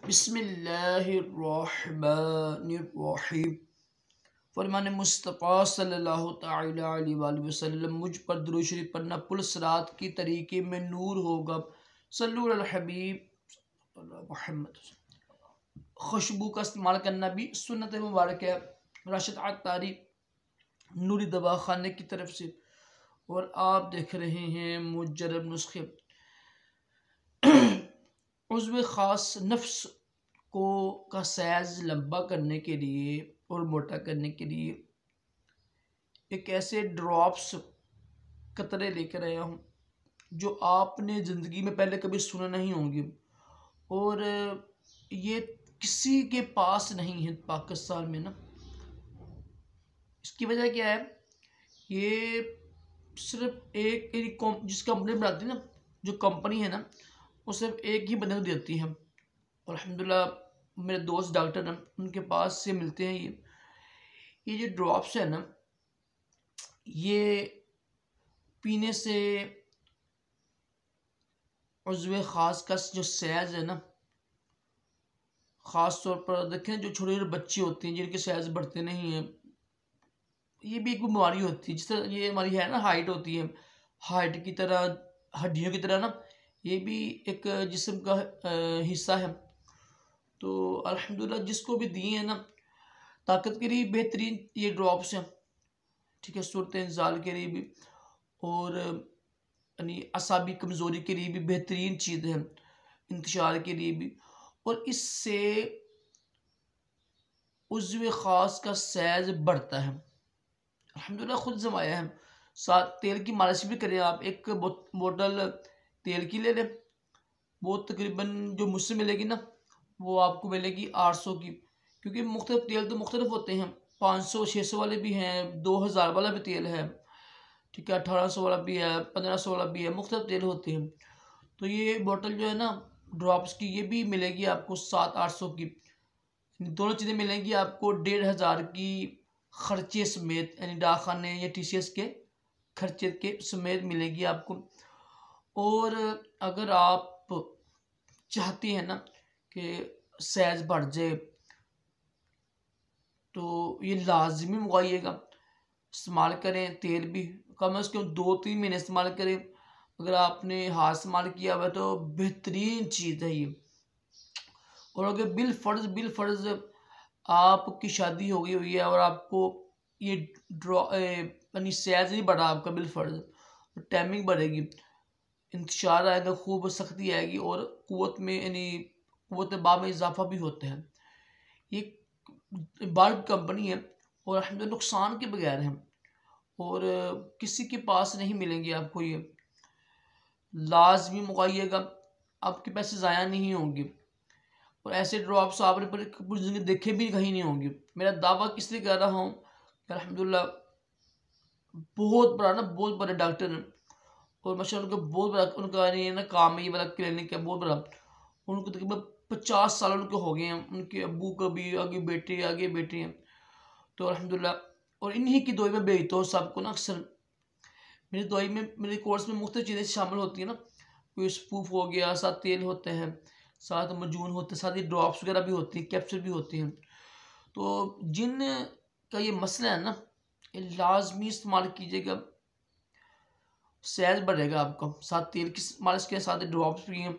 बिस्मिल्लाहिर्रहमानिर्रहीम। फरमान मुस्तफ़ा सल्लल्लाहु तआला अलैहि वसल्लम मुझ पर दुरूद शरीफ पढ़ना पुलसरात की तरीके में नूर होगा। सल्लु अल हबीब मोहम्मद। खुशबू का इस्तेमाल करना भी सुन्नत मुबारक है। राशिद अत्तारी नूरी दवा खाने की तरफ से। और आप देख रहे हैं मुजर्रब नुस्खे। उज़्व ख़ास नफ्स को का साइज लंबा करने के लिए और मोटा करने के लिए एक ऐसे ड्रॉप्स कतरे लेकर आया हूँ जो आपने ज़िंदगी में पहले कभी सुने नहीं होंगे। और ये किसी के पास नहीं है पाकिस्तान में ना। इसकी वजह क्या है? ये सिर्फ एक जिस कंपनी बनाती है ना, जो कंपनी है ना, वो सिर्फ एक ही बंदे को देती है। और अल्हम्दुलिल्लाह मेरे दोस्त डॉक्टर हैं, उनके पास से मिलते हैं। ये जो ड्रॉप्स है ना, ये पीने से उज़्व ख़ास का जो साइज़ है ना, ख़ास तौर पर देखें जो छोटे छोटे बच्चे होते हैं जिनके साइज़ बढ़ते नहीं हैं, ये भी एक बीमारी होती है। जिस तरह ये हमारी है ना, हाइट होती है, हाइट की तरह हड्डियों की तरह ना, ये भी एक जिस्म का हिस्सा है। तो अल्हम्दुलिल्लाह जिसको भी दिए हैं ना, ताकत के लिए बेहतरीन ये ड्रॉप्स हैं, ठीक है, सूरत इंजाल के लिए भी, और यानी असाबी कमज़ोरी के लिए भी बेहतरीन चीज़ है, इंतशार के लिए भी। और इससे उज़्व ख़ास का साइज़ बढ़ता है। अल्हम्दुलिल्लाह खुद जमाया है। साथ तेल की मालिश भी करें आप। एक बोतल तेल की ले लें, वो तकरीबन जो मुझसे मिलेगी ना, वो आपको मिलेगी 800 की। क्योंकि मुख्तलिफ तेल तो मुख्तलिफ होते हैं, 500-600 वाले भी हैं, 2000 वाला भी तेल है, ठीक है, 1800 वाला भी है, 1500 वाला भी है, मुख्तलिफ तेल होते हैं। तो ये बोतल जो है ना ड्रॉप्स की, ये भी मिलेगी आपको 700-800 की। दोनों चीज़ें मिलेंगी आपको 1500 की खर्चे समेत, यानी डाकखाने या TCS के खर्चे के समेत मिलेगी आपको। और अगर आप चाहती हैं ना कि साइज बढ़ जाए, तो ये लाजमी मंगवाइएगा, इस्तेमाल करें। तेल भी कम अज़ कम 2-3 महीने इस्तेमाल करें। अगर आपने हाथ इस्तेमाल किया हुआ है तो बेहतरीन चीज़ है ये। और अगर बिल फ़र्ज़ आपकी शादी हो गई हुई है और आपको ये यानी साइज नहीं बढ़ा आपका, बिल फ़र्ज़, तो टाइमिंग बढ़ेगी, इंतशार आएगा, खूब सख्ती आएगी, और क़ुव्वत में यानी क़ुव्वत बा में इजाफा भी होता है। ये बल्ब कंपनी है और अल्हम्दुलिल्लाह नुकसान के बगैर है, और किसी के पास नहीं मिलेंगे आपको। ये लाजमी मंगाइएगा, आपके पैसे ज़ाया नहीं होंगे। और ऐसे ड्रॉप्स आपने पूरी ज़िंदगी देखे भी कहीं नहीं होंगे। मेरा दावा किस लिए कर रहा हूँ कि अल्हम्दुलिल्लाह बहुत बड़े डॉक्टर हैं, और माशाअल्लाह उनका बहुत बड़ा उनका नहीं है ना काम है, ये वाला क्लिनिक है बहुत बड़ा। उनको तकरीबन 50 साल उनको हो गए हैं, उनके अब्बू का भी आगे बेटे हैं। तो अल्हम्दुलिल्लाह, और इन्हीं की दुआ में भेजता हूँ सबको ना। अक्सर मेरी दुआ में, मेरे कोर्स में मुख्तलिफ चीज़ें शामिल होती हैं ना, कोई स्पूफ हो गया, साथ तेल होते हैं, साथ मजून होते हैं, साथ ही ड्रॉप्स वगैरह भी होती हैं, कैप्सूल भी होती हैं। तो जिन का ये मसला है ना, ये लाजमी इस्तेमाल कीजिएगा, साइज बढ़ेगा आपका। साथ तेल की मालिश के साथ ड्रॉप्स भी हैं,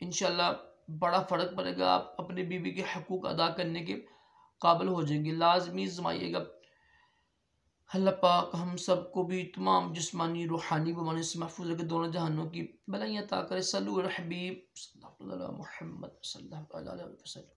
इंशाल्लाह बड़ा फ़र्क पड़ेगा। आप अपनी बीवी के हकूक़ अदा करने के काबिल हो जाएंगे। लाजमी आजमाइएगा। अल्लाह पाक हम सबको भी तमाम जिस्मानी रूहानी बीमारियों से महफूज रखे, दोनों जहानों की भलाइयाँ अता करे। सल्लल्लाहु अलैहि हबीब मोहम्मद सल्लल्लाहु अलैहि वसल्लम।